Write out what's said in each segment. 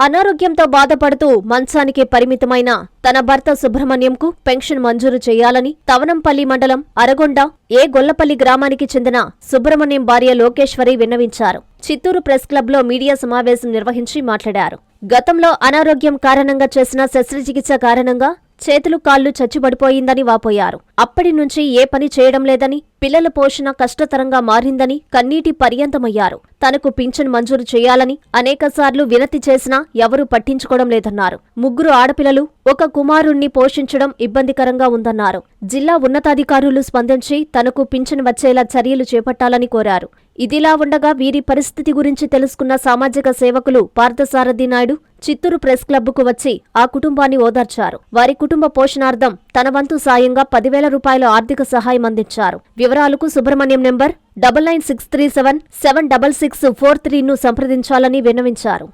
అనారోగ్యంతో బాధపడుతూ మంచానికి పరిమితమైన తన భర్త సుబ్రహ్మణ్యంకు పెన్షన్ మంజూరు చేయాలని తవనంపల్లి మండలం అరగొండ ఏ గొల్లపల్లి గ్రామానికి చెందిన సుబ్రహ్మణ్యం భార్య లోకేశ్వరి విన్నవించారు. చిత్తూరు ప్రెస్ క్లబ్లో మీడియా సమావేశం నిర్వహించి మాట్లాడారు. గతంలో అనారోగ్యం కారణంగా చేసిన శస్త్రచికిత్స కారణంగా చేతులు కాళ్లు చచ్చుబడిపోయిందని వాపోయారు. అప్పటి నుంచి ఏ పని చేయడం లేదని, పిల్లల పోషణ కష్టతరంగా మారిందని కన్నీటి పర్యంతమయ్యారు. తనకు పింఛన్ మంజూరు చేయాలని అనేకసార్లు వినతి చేసినా ఎవరూ పట్టించుకోవడం లేదన్నారు. 3 ఆడపిల్లలు, 1 కుమారుణ్ణి పోషించడం ఇబ్బందికరంగా ఉందన్నారు. జిల్లా ఉన్నతాధికారులు స్పందించి తనకు పింఛన్ వచ్చేలా చర్యలు చేపట్టాలని కోరారు. ఇదిలా ఉండగా వీరి పరిస్థితి గురించి తెలుసుకున్న సామాజిక సేవకులు పార్థసారథి నాయుడు చిత్తూరు ప్రెస్ క్లబ్కు వచ్చి ఆ కుటుంబాన్ని ఓదార్చారు. వారి కుటుంబ పోషణార్థం తన వంతు సాయంగా 10,000 రూపాయల ఆర్థిక సహాయం అందించారు. వివరాలకు సుబ్రహ్మణ్యం నంబర్ 9963776643ను సంప్రదించాలని విన్నవించారు.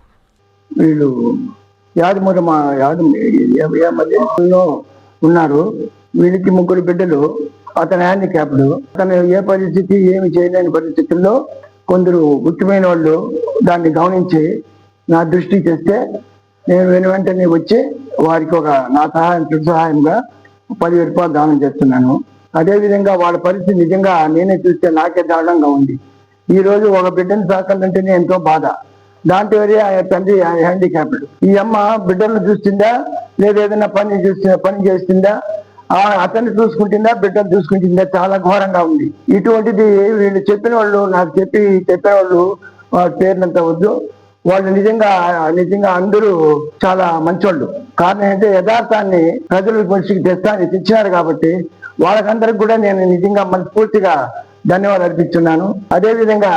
వీళ్ళు ఉన్నారు. వీళ్ళకి 3 బిడ్డలు. అతను హ్యాండిక్యాప్డ్. అతను ఏ పరిస్థితి ఏమి చేయలేని పరిస్థితుల్లో కొందరు ముఖ్యమైన వాళ్ళు దాన్ని గమనించి నా దృష్టి చేస్తే నేను వెంటనే వచ్చి వారికి నా సహాయంగా 10,000 రూపాయలు దానం చేస్తున్నాను. అదేవిధంగా వాళ్ళ పరిస్థితి నిజంగా నేనే చూస్తే నాకే దారుణంగా ఉంది. ఈ రోజు ఒక బిడ్డను సాకాలంటేనే ఎంతో బాధ. దాంట్లో తండ్రి హ్యాండిక్యాప్డ్. ఈ అమ్మ బిడ్డలను చూస్తుందా లేదా ఏదైనా పని చేస్తుందా, అతన్ని చూసుకుంటుందా బిడ్డను చూసుకుంటుందా, చాలా ఘోరంగా ఉంది. ఇటువంటిది వీళ్ళు చెప్పిన వాళ్ళు నాకు చెప్పేవాళ్ళు వాళ్ళ పేర్లంతా వద్దు. వాళ్ళు నిజంగా అందరూ చాలా మంచోళ్ళు. కారణం ఏంటంటే యథార్థాన్ని ప్రజల మనిషికి తెచ్చినారు కాబట్టి వాళ్ళకందరికి కూడా నేను నిజంగా మనస్ఫూర్తిగా ధన్యవాదాలు అర్పిస్తున్నాను. అదేవిధంగా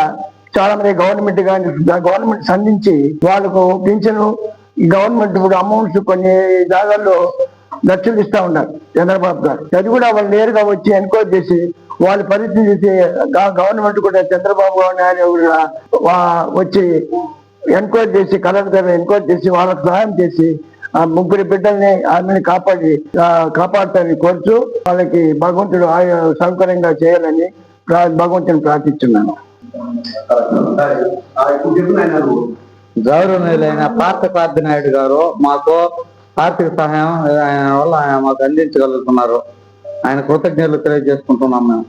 చాలా మంది గవర్నమెంట్ సంధించి వాళ్ళకు పింఛను గవర్నమెంట్ ఇప్పుడు అమౌంట్స్ కొన్ని జాగాల్లో లక్షలు ఇస్తా ఉన్నారు చంద్రబాబు గారు. అది కూడా వాళ్ళు నేరుగా వచ్చి ఎన్క్వైరీ చేసి వాళ్ళ పరిస్థితి చేసి గవర్నమెంట్ కూడా చంద్రబాబు గారు వచ్చి ఎన్క్వైరీ చేసి కలెక్టర్ ఎంక్వైరీ చేసి వాళ్ళకు సహాయం చేసి ఆ 3 బిడ్డల్ని ఆమెను కాపాడుతారని కోరుతూ వాళ్ళకి భగవంతుడు సౌకర్యంగా చేయాలని భగవంతుని ప్రార్థిస్తున్నాను. గౌరవనీయులైన పార్థసారథి నాయుడు గారు మాకు ఆర్థిక సహాయం ఆయన వల్ల ఆయన మాకు అందించగలుగుతున్నారు. ఆయన కృతజ్ఞతలు తెలియజేసుకుంటున్నాం. మేము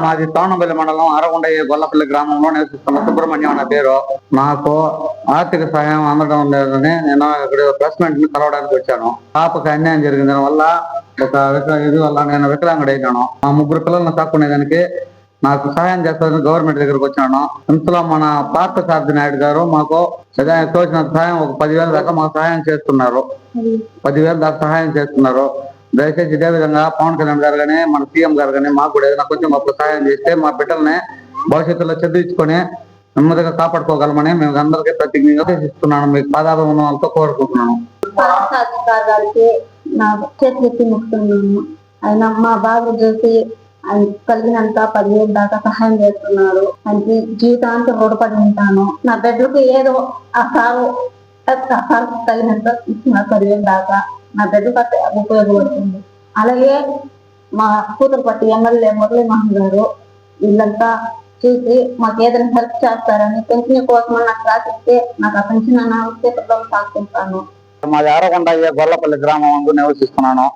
మాది తవనంపల్లి మండలం అరగొండ గొల్లపల్లి గ్రామంలో నివసిస్తున్న సుబ్రహ్మణ్యం అనే పేరు. నాకు ఆర్థిక సహాయం అందడం లేదని నేను ఇక్కడ ప్రెస్ మీట్ ని కలవడానికి వచ్చాను. పాపకి అన్యాయం జరిగిన వల్ల నేను వికలాంగుడైనాను. ఆ 3 పిల్లలను తక్కునేదానికి నాకు సహాయం చేస్తారని గవర్నమెంట్ దగ్గరకు వచ్చాను. ఇంతలో మన పార్థసారథి నాయుడు గారు మాకు తోచిన సహాయం ఒక 10,000 దాకా మాకు సహాయం చేస్తున్నారు. 10,000 దాకా సహాయం చేస్తున్నారు. దయచేసి ఇదే విధంగా పవన్ కళ్యాణ్ గారు కానీ మన సీఎం గారు కానీ మాకు కూడా ఏదైనా కొంచెం మాకు సహాయం చేస్తే మా బిడ్డల్ని భవిష్యత్తులో చదివించుకొని నెమ్మదిగా కాపాడుకోగలమని మేము అందరికీ ప్రతిజ్ఞగా ఇస్తున్నాను. మీకు పాదాభివందనాలతో కోరుకుంటున్నాను. ఆయన మా బాబు చూసి ఆయన కలిగినంత 10,000 దాకా సహాయం చేస్తున్నారు. ఆయనకి జీవితాంతం రుణపడి ఉంటాను. నా బిడ్డలకు ఏదో ఆ సారు తగినంత ఇచ్చిన 10,000 దాకా నా బిడ్డకు ఉపయోగపడుతుంది. అలాగే మా కూతురుపట్టి ఎమ్మెల్యే మురళీ మోహన్ గారు వీళ్ళంతా చూసి మాకు ఏదైనా హెల్ప్ చేస్తారని పెన్షన్ కోసం నాకు రాసిస్తే నాకు ఆ పెన్షన్ సాగుతుంటాను. మాది అరగొండ గొల్లపల్లి గ్రామం నివసిస్తున్నాను.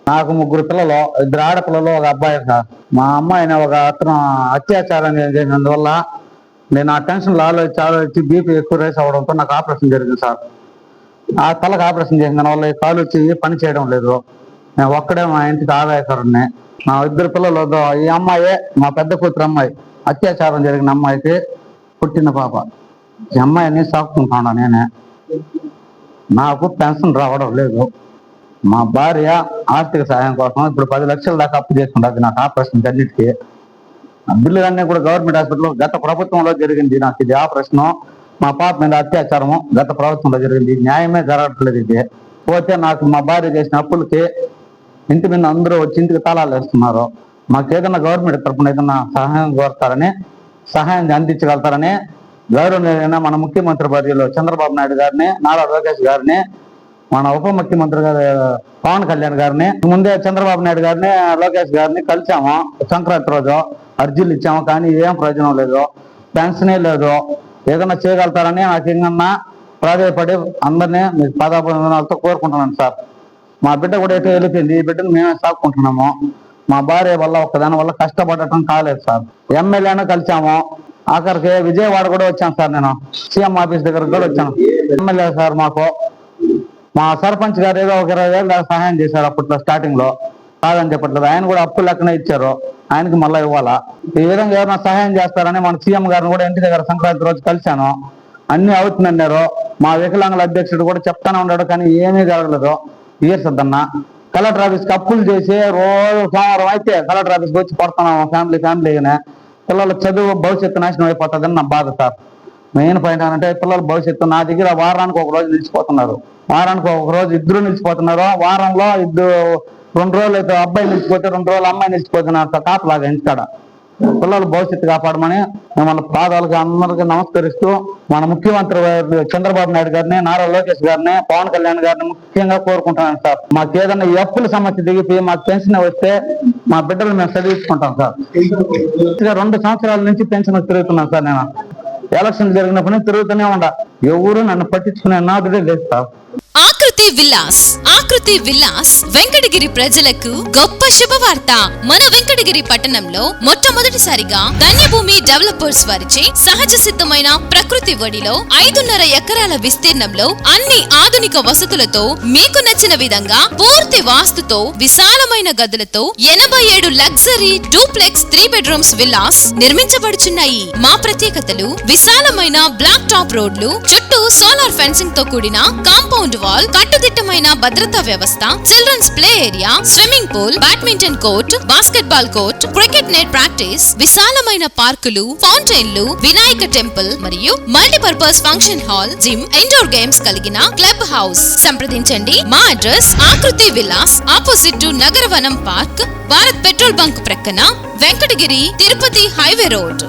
నాకు 3 పిల్లలు, 2 ఆడపిల్లలు, 1 అబ్బాయి సార్. మా అమ్మాయిని ఒక అతను అత్యాచారం చేసినందువల్ల నేను ఆ టెన్షన్ ఆలోచించి బీపీ ఎక్కువ రైస్ అవడంతో నాకు ఆపరేషన్ జరిగింది సార్. ఆ తలకు ఆపరేషన్ చేసిన దానివల్ల ఈ కాలు వచ్చి పని చేయడం లేదు. నేను ఒక్కడే మా ఇంటికి ఆదాయకరుణ్ణి. నా 2 పిల్లలు, ఈ అమ్మాయే మా పెద్ద కూతురు అమ్మాయి, అత్యాచారం జరిగిన అమ్మాయికి పుట్టిన పాప. ఈ అమ్మాయిని సాకుతుంటాను నేనే. నాకు పెన్షన్ రావడం లేదు. మా భార్య ఆర్థిక సహాయం కోసం ఇప్పుడు 10 లక్షల దాకా అప్పు చేసుకుంటుంది నాకు ఆపరేషన్ అన్నిటికీ. బిల్లులన్నీ కూడా గవర్నమెంట్ హాస్పిటల్లో గత ప్రభుత్వంలో జరిగింది. నాకు ఇది ఆపరేషన్, మా పాప మీద అత్యాచారము గత ప్రభుత్వంలో జరిగింది. న్యాయమే జరగట్లేదు. ఇది పోతే నాకు మా భార్య చేసిన అప్పులకి ఇంటి మీద అందరూ వచ్చి ఇంటికి తాళాలు వేస్తున్నారు. మాకు ఏదైనా గవర్నమెంట్ తరఫున ఏదైనా సహాయం కోరుతారని, సహాయం అందించగలుగుతారని గౌరవనీయులైన మన ముఖ్యమంత్రి వర్యులు చంద్రబాబు నాయుడు గారిని, నారా లోకేష్ గారిని, మన ఉప ముఖ్యమంత్రి గారు పవన్ కళ్యాణ్ గారిని, ముందే చంద్రబాబు నాయుడు గారిని, లోకేష్ గారిని కలిసాము. సంక్రాంతి రోజు అర్జీలు ఇచ్చాము, కానీ ఏం ప్రయోజనం లేదు. పెన్షనే లేదు. ఏదైనా చేయగలుగుతారని నాకు ఇంకన్నా ప్రాధాయపడి అందరినీ మీకు పాదాభివందనాలతో కోరుకుంటున్నాను సార్. మా బిడ్డ కూడా అయితే వెళ్ళిపోయింది, ఈ బిడ్డను మేమే సాగుకుంటున్నాము. మా భార్య వల్ల దాని వల్ల కష్టపడటం కాలేదు సార్. ఎమ్మెల్యేను కలిసాము, ఆఖరికి విజయవాడ కూడా వచ్చాను సార్. నేను సీఎం ఆఫీస్ దగ్గర కూడా వచ్చాను. ఎమ్మెల్యే సార్ మాకు మా సర్పంచ్ గారు ఏదో ఒక 20,000 సహాయం చేశారు అప్పట్లో స్టార్టింగ్ లో, కాదని చెప్పట్లేదు. ఆయన కూడా అప్పు లెక్కనే ఇచ్చారు, ఆయనకి మళ్ళీ ఇవ్వాలా. ఈ విధంగా ఎవరైనా సహాయం చేస్తారని మన సీఎం గారిని కూడా ఇంటి దగ్గర సంక్రాంతి రోజు కలిశాను. అన్ని అవుతుందన్నారు. మా వికలాంగుల అధ్యక్షుడు కూడా చెప్తానే ఉన్నాడు, కానీ ఏమీ జరగలేదు. ఈర్సద్దన్న కలెక్టర్ ఆఫీస్కి అప్పులు చేసి రోజు సోమవారం అయితే కలెక్టర్ ఆఫీస్కి వచ్చి పడుతున్నాము ఫ్యామిలీగానే. పిల్లల చదువు భవిష్యత్తు నాశనం అయిపోతుందని నా బాధ సార్. మెయిన్ పాయింట్ ఏంటంటే పిల్లల భవిష్యత్తు నా దగ్గర వారానికి ఒక రోజు నిలిచిపోతున్నారు, వారానికి ఒక రోజు ఇద్దరు నిలిచిపోతున్నారు. వారంలో 2 రోజులు అయితే అబ్బాయి నిలిచిపోతే 2 రోజులు అమ్మాయి నిలిచిపోతున్నారు సార్. కాపలాగా ఇంటికాడ పిల్లల భవిష్యత్తు కాపాడమని మిమ్మల్ని పాదాలకు అందరికీ నమస్కరిస్తూ మన ముఖ్యమంత్రి చంద్రబాబు నాయుడు గారిని, నారా లోకేష్ గారిని, పవన్ కళ్యాణ్ గారిని ముఖ్యంగా కోరుకుంటున్నాను సార్. మాకు ఏదైనా ఈ అప్పుల సమస్య దిగిపోయి మాకు పెన్షన్ వస్తే మా బిడ్డలు మేము చదివించుకుంటాం సార్. 2 సంవత్సరాల నుంచి పెన్షన్ తిరుగుతున్నాను సార్. నేను ఎలక్షన్ జరిగినప్పుడు తిరుగుతూనే ఉండ, ఎవరు నన్ను పట్టించుకునే నాదుడే లేదు సార్. ఆకృతి విలాస్ వెంకటగిరి ప్రజలకు గొప్ప శుభవార్త. మన వెంకటగిరి పట్టణంలో మొట్టమొదటిసారిగా ధన్యభూమి డెవలపర్స్ వారిచే సహజ సిద్ధమైన ప్రకృతి ఒడిలో 5.5 ఎకరాల విస్తీర్ణంలో అన్ని ఆధునిక వసతులతో మీకు నచ్చిన విధంగా పూర్తి వాస్తుతో విశాలమైన గదులతో 87 లగ్జరీ డూప్లెక్స్ 3 బెడ్రూమ్స్ విల్లాస్ నిర్మించబడుచున్నాయి. మా ప్రత్యేకతలు విశాలమైన బ్లాక్ టాప్ రోడ్లు, చుట్టూ సోలార్ ఫెన్సింగ్ తో కూడిన కాంపౌండ్ వాల్, కట్టుదిట్టమైన భద్రతా వ్యవస్థ, children's play area, swimming pool, badminton court, basketball court, cricket net practice, విశాలమైన పార్కులు, ఫౌంటైన్లు, వినాయక టెంపుల్ మరియు multipurpose function hall, gym, indoor games కలిగిన క్లబ్ హౌస్. సంప్రదించండి. మా address Akruthi Vilas, opposite to Nagaravanam park, Bharat petrol bunk ప్రక్కన, వెంకటగిరి తిరుపతి హైవే రోడ్.